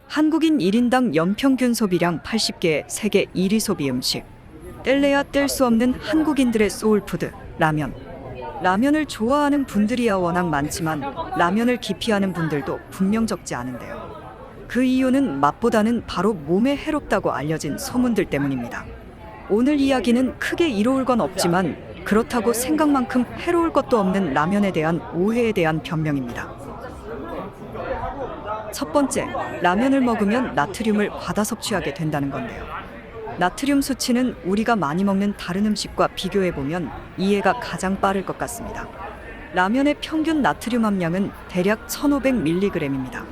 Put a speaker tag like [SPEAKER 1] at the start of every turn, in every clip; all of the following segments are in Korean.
[SPEAKER 1] 한국인 1인당 연평균 소비량 80개의 세계 1위 소비 음식. 뗄래야 뗄 수 없는 한국인들의 소울푸드, 라면. 라면을 좋아하는 분들이야 워낙 많지만 라면을 기피하는 분들도 분명 적지 않은데요. 그 이유는 맛보다는 바로 몸에 해롭다고 알려진 소문들 때문입니다. 오늘 이야기는 크게 이로울 건 없지만 그렇다고 생각만큼 해로울 것도 없는 라면에 대한 오해에 대한 변명입니다. 첫 번째, 라면을 먹으면 나트륨을 과다 섭취하게 된다는 건데요. 나트륨 수치는 우리가 많이 먹는 다른 음식과 비교해보면 이해가 가장 빠를 것 같습니다. 라면의 평균 나트륨 함량은 대략 1500mg입니다.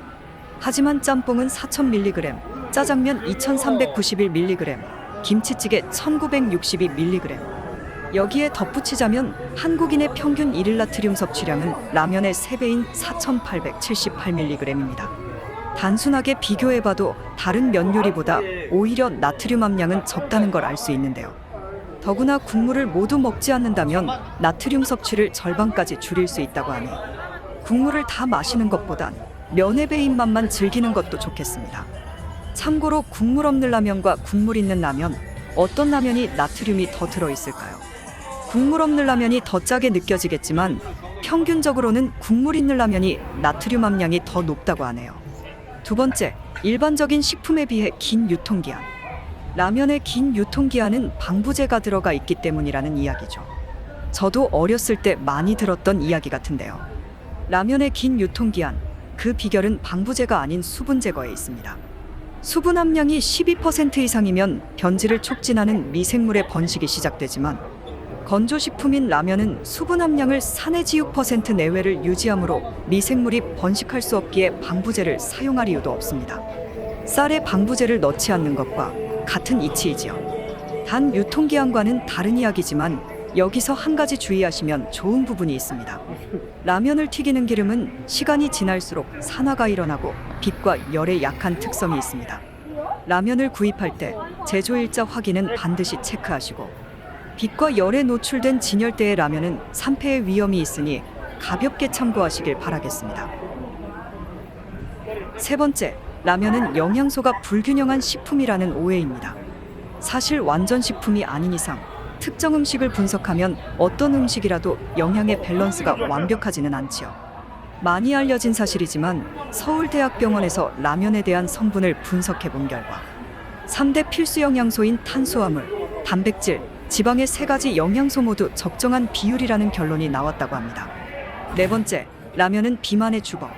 [SPEAKER 1] 하지만 짬뽕은 4000mg, 짜장면 2391mg, 김치찌개 1962mg. 여기에 덧붙이자면 한국인의 평균 일일 나트륨 섭취량은 라면의 3배인 4878mg입니다. 단순하게 비교해봐도 다른 면 요리보다 오히려 나트륨 함량은 적다는 걸 알 수 있는데요. 더구나 국물을 모두 먹지 않는다면 나트륨 섭취를 절반까지 줄일 수 있다고 하니 국물을 다 마시는 것보단 면의 배인 맛만 즐기는 것도 좋겠습니다. 참고로 국물 없는 라면과 국물 있는 라면, 어떤 라면이 나트륨이 더 들어있을까요? 국물 없는 라면이 더 짜게 느껴지겠지만 평균적으로는 국물 있는 라면이 나트륨 함량이 더 높다고 하네요. 두 번째, 일반적인 식품에 비해 긴 유통기한. 라면의 긴 유통기한은 방부제가 들어가 있기 때문이라는 이야기죠. 저도 어렸을 때 많이 들었던 이야기 같은데요. 라면의 긴 유통기한, 그 비결은 방부제가 아닌 수분 제거에 있습니다. 수분 함량이 12% 이상이면 변질을 촉진하는 미생물의 번식이 시작되지만 건조식품인 라면은 수분 함량을 4-6% 내외를 유지하므로 미생물이 번식할 수 없기에 방부제를 사용할 이유도 없습니다. 쌀에 방부제를 넣지 않는 것과 같은 이치이지요. 단 유통기한과는 다른 이야기지만 여기서 한 가지 주의하시면 좋은 부분이 있습니다. 라면을 튀기는 기름은 시간이 지날수록 산화가 일어나고 빛과 열에 약한 특성이 있습니다. 라면을 구입할 때 제조일자 확인은 반드시 체크하시고 빛과 열에 노출된 진열대의 라면은 산패의 위험이 있으니 가볍게 참고하시길 바라겠습니다. 세 번째, 라면은 영양소가 불균형한 식품이라는 오해입니다. 사실 완전 식품이 아닌 이상 특정 음식을 분석하면 어떤 음식이라도 영양의 밸런스가 완벽하지는 않지요. 많이 알려진 사실이지만 서울대학병원에서 라면에 대한 성분을 분석해 본 결과 3대 필수 영양소인 탄수화물, 단백질, 지방의 3가지 영양소 모두 적정한 비율이라는 결론이 나왔다고 합니다. 네 번째, 라면은 비만의 주범.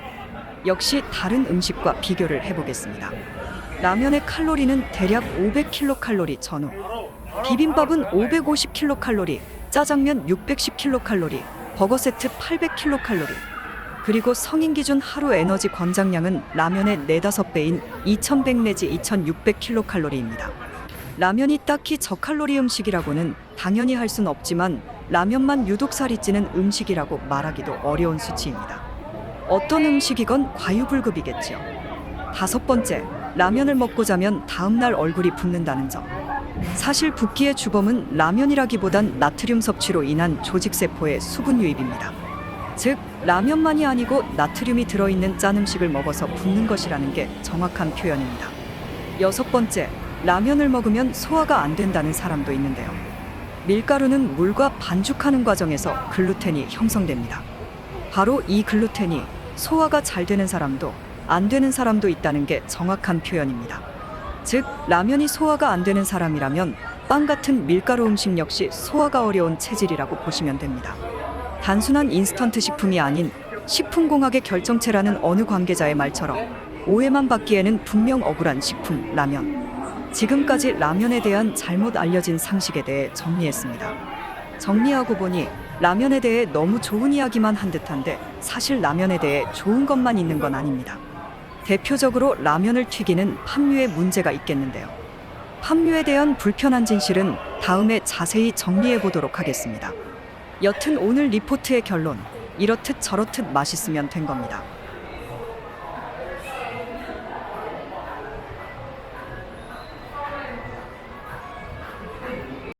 [SPEAKER 1] 역시 다른 음식과 비교를 해보겠습니다. 라면의 칼로리는 대략 500kcal 전후, 비빔밥은 550kcal, 짜장면 610kcal, 버거 세트 800kcal, 그리고 성인 기준 하루 에너지 권장량은 라면의 4-5배인 2100 내지 2600kcal입니다. 라면이 딱히 저칼로리 음식이라고는 당연히 할 순 없지만 라면만 유독 살이 찌는 음식이라고 말하기도 어려운 수치입니다. 어떤 음식이건 과유불급이겠지요. 다섯 번째, 라면을 먹고 자면 다음날 얼굴이 붓는다는 점. 사실 붓기의 주범은 라면이라기보단 나트륨 섭취로 인한 조직세포의 수분 유입입니다. 즉, 라면만이 아니고 나트륨이 들어있는 짠 음식을 먹어서 붓는 것이라는 게 정확한 표현입니다. 여섯 번째, 라면을 먹으면 소화가 안 된다는 사람도 있는데요. 밀가루는 물과 반죽하는 과정에서 글루텐이 형성됩니다. 바로 이 글루텐이 소화가 잘 되는 사람도 안 되는 사람도 있다는 게 정확한 표현입니다. 즉, 라면이 소화가 안 되는 사람이라면 빵 같은 밀가루 음식 역시 소화가 어려운 체질이라고 보시면 됩니다. 단순한 인스턴트 식품이 아닌 식품공학의 결정체라는 어느 관계자의 말처럼 오해만 받기에는 분명 억울한 식품, 라면. 지금까지 라면에 대한 잘못 알려진 상식에 대해 정리했습니다. 정리하고 보니 라면에 대해 너무 좋은 이야기만 한 듯한데 사실 라면에 대해 좋은 것만 있는 건 아닙니다. 대표적으로 라면을 튀기는 팜유에 문제가 있겠는데요. 팜유에 대한 불편한 진실은 다음에 자세히 정리해 보도록 하겠습니다. 여튼 오늘 리포트의 결론, 이렇듯 저렇듯 맛있으면 된 겁니다.